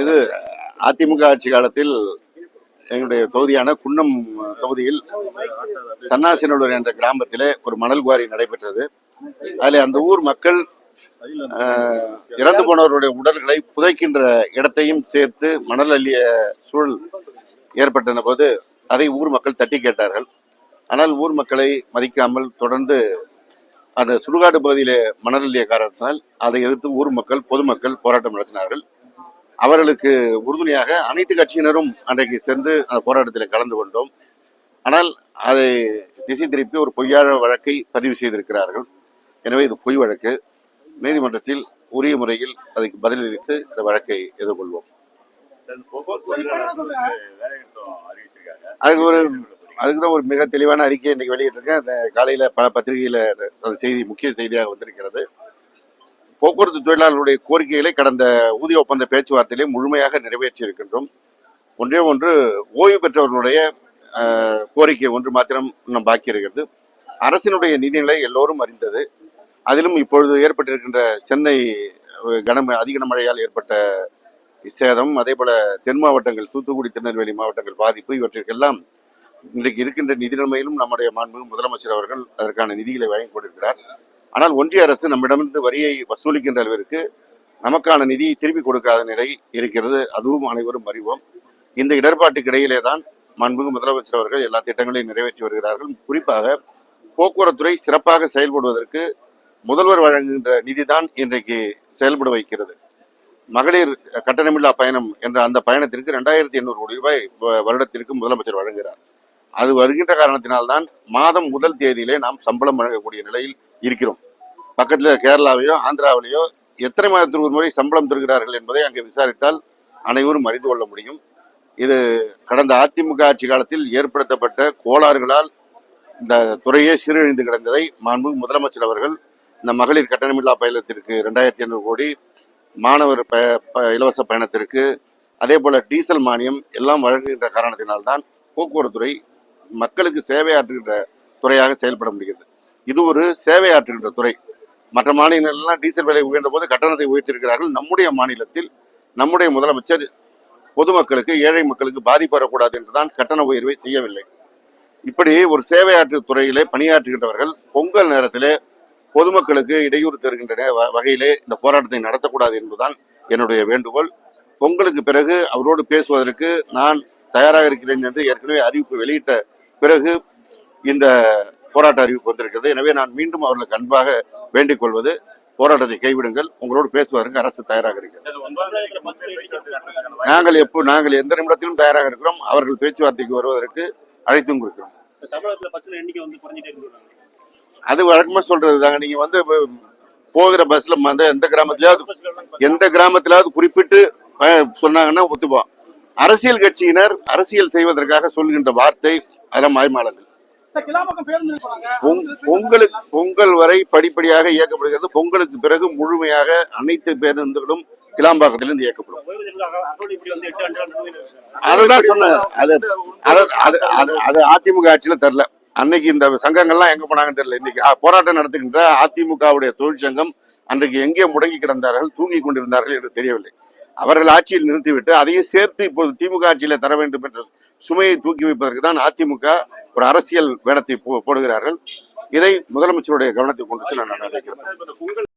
இது அதிமுக ஆட்சி காலத்தில் எங்களுடைய தொகுதியான குன்னம் தொகுதியில் சன்னாசினூர் என்ற கிராமத்திலே ஒரு மணல் குவாரி நடைபெற்றது. அதில் அந்த ஊர் மக்கள் இறந்து போனவருடைய உடல்களை புதைக்கின்ற இடத்தையும் சேர்த்து மணல் அள்ளிய சூழல் ஏற்பட்ட போது அதை ஊர் மக்கள் தட்டி கேட்டார்கள். ஆனால் ஊர் மக்களை மதிக்காமல் தொடர்ந்து அந்த சுடுகாடு பகுதியிலே மணல் அள்ளிய காரணத்தினால் அதை எதிர்த்து ஊர் மக்கள் பொதுமக்கள் போராட்டம் நடத்தினார்கள். அவர்களுக்கு உறுதுணையாக அனைத்து கட்சியினரும் அன்றைக்கு சென்று அந்த போராட்டத்தில் கலந்து கொண்டோம். ஆனால் அதை திசை திருப்பி ஒரு பொய்யான வழக்கை பதிவு செய்திருக்கிறார்கள். எனவே இது பொய் வழக்கு. நீதிமன்றத்தில் உரிய முறையில் அதுக்கு பதிலளித்து இந்த வழக்கை எதிர்கொள்வோம். அதுக்குதான் ஒரு மிக தெளிவான அறிக்கை இன்னைக்கு வெளியிட்டிருக்கேன். அந்த காலையில பல பத்திரிகையில அந்த செய்தி முக்கிய செய்தியாக வந்திருக்கிறது. போக்குவரத்து தொழிலாளர்களுடைய கோரிக்கைகளை கடந்த ஊதிய ஒப்பந்த பேச்சுவார்த்தையிலே முழுமையாக நிறைவேற்றி இருக்கின்றோம். ஒன்று ஓய்வு பெற்றவர்களுடைய கோரிக்கை ஒன்று மாத்திரம் இன்னும் பாக்கி இருக்கிறது. அரசினுடைய நிதிநிலை எல்லோரும் அறிந்தது. அதிலும் இப்பொழுது ஏற்பட்டிருக்கின்ற சென்னை அதிக கனமழையால் ஏற்பட்ட சேதம், அதே போல தென் மாவட்டங்கள் தூத்துக்குடி திருநெல்வேலி மாவட்டங்கள் பாதிப்பு, இவற்றிற்கெல்லாம் இன்றைக்கு இருக்கின்ற நிதி நிலைமையிலும் நம்முடைய மாண்புமிகு முதலமைச்சர் அவர்கள் அதற்கான நிதிகளை வழங்கி கொண்டிருக்கிறார். ஆனால் ஒன்றிய அரசு நம்மிடமிருந்து வரியை வசூலிக்கின்ற அளவிற்கு நமக்கான நிதியை திருப்பி கொடுக்காத நிலை இருக்கிறது. அதுவும் அனைவரும் அறிவோம். இந்த இடர்பாட்டுக்கு இடையிலே தான் மாண்புமிகு முதலமைச்சர் அவர்கள் எல்லா திட்டங்களையும் நிறைவேற்றி வருகிறார்கள். குறிப்பாக போக்குவரத்துறை சிறப்பாக செயல்படுவதற்கு முதல்வர் வழங்குகின்ற நிதிதான் இன்றைக்கு செயல்பட வைக்கிறது. மகளிர் கட்டணமில்லா பயணம் என்ற அந்த பயணத்திற்கு 2800 கோடி ரூபாய் வருடத்திற்கு முதலமைச்சர் வழங்குகிறார். அது வருகின்ற காரணத்தினால்தான் மாதம் முதல் தேதியிலே நாம் சம்பளம் வழங்கக்கூடிய நிலையில் இருக்கிறோம். பக்கத்தில் கேரளாவிலோ ஆந்திராவிலேயோ எத்தனை மாதத்திற்கு ஒரு முறை சம்பளம் தருகிறார்கள் என்பதை அங்கே விசாரித்தால் அனைவரும் அறிந்து கொள்ள முடியும். இது கடந்த அதிமுக ஆட்சி காலத்தில் ஏற்படுத்தப்பட்ட கோளாறுகளால் இந்த துறையே சீரழிந்து கிடந்ததை மாண்புமிகு முதலமைச்சர் அவர்கள் இந்த மகளிர் கட்டணமில்லா பயணத்திற்கு 2800 கோடி, மாணவர் இலவச பயணத்திற்கு, அதே போல டீசல் மானியம் எல்லாம் வழங்குகின்ற காரணத்தினால்தான் போக்குவரத்துறை மக்களுக்கு சேவையாற்றுகின்ற துறையாக செயல்பட முடிகிறது. இது ஒரு சேவையாற்றுகின்ற துறை. மற்ற மாநிலங்கள்லாம் டீசல் விலை உயர்ந்த போது கட்டணத்தை உயர்த்தியிருக்கிறார்கள். நம்முடைய மாநிலத்தில் நம்முடைய முதலமைச்சர் பொதுமக்களுக்கு, ஏழை மக்களுக்கு பாதிப்பு வரக்கூடாது என்றுதான் கட்டண உயர்வை செய்யவில்லை. இப்படி ஒரு சேவையாற்று துறையிலே பணியாற்றுகின்றவர்கள் பொங்கல் நேரத்திலே பொதுமக்களுக்கு இடையூறு தருகின்ற வகையிலே இந்த போராட்டத்தை நடத்தக்கூடாது என்பதுதான் என்னுடைய வேண்டுகோள். பொங்கலுக்கு பிறகு அவரோடு பேசுவதற்கு நான் தயாராக இருக்கிறேன் என்று ஏற்கனவே அறிவிப்பு வெளியிட்ட பிறகு இந்த போராட்ட அறிவிப்பு வந்திருக்கிறது. எனவே நான் மீண்டும் அவர்களுக்கு அன்பாக வேண்டிக் கொள்வது, போராட்டத்தை கைவிடுங்கள், உங்களோடு பேசுவதற்கு அரசு தயாராக இருக்கிறது. நாங்கள் எந்த நிமிடத்திலும் தயாராக இருக்கிறோம். அவர்கள் பேச்சுவார்த்தைக்கு வருவதற்கு அழைத்தும் கொடுக்கிறோம். அது வழக்கமா சொல்றதுதாங்க. நீங்க போகிற பஸ்ல எந்த கிராமத்திலாவது குறிப்பிட்டு சொன்னாங்கன்னா ஒத்துப்போம். அரசியல் கட்சியினர் அரசியல் செய்வதற்காக சொல்கின்ற வார்த்தை அதெல்லாம் மாய்மாலங்கள். பொங்கல் வரை படிப்படியாக இயக்கப்படுகிறது. பொங்கலுக்கு பிறகு முழுமையாக அனைத்து பேருந்துகளும் கிளாம்பாக்கத்திலிருந்து இயக்கப்படும். அதுதான் சொன்ன அது அதிமுக ஆட்சியில தெரியல. அன்னைக்கு இந்த சங்கங்கள்லாம் எங்க போனாங்கன்னு தெரியல. இன்னைக்கு போராட்டம் நடத்துகின்ற அதிமுகவுடைய தொழிற்சங்கம் அன்றைக்கு எங்கே முடங்கி கிடந்தார்கள், தூங்கி கொண்டிருந்தார்கள் என்று தெரியவில்லை. அவர்கள் ஆட்சியில் நிறுத்திவிட்டு அதையும் சேர்த்து இப்போது திமுக ஆட்சியில தர வேண்டும் என்ற சுமையை தூக்கி வைப்பதற்கு தான் அதிமுக ஒரு அரசியல் வேடத்தை போடுகிறார்கள். இதை முதலமைச்சருடைய கவனத்தை கொண்டு செல்ல நான் நினைக்கிறேன்.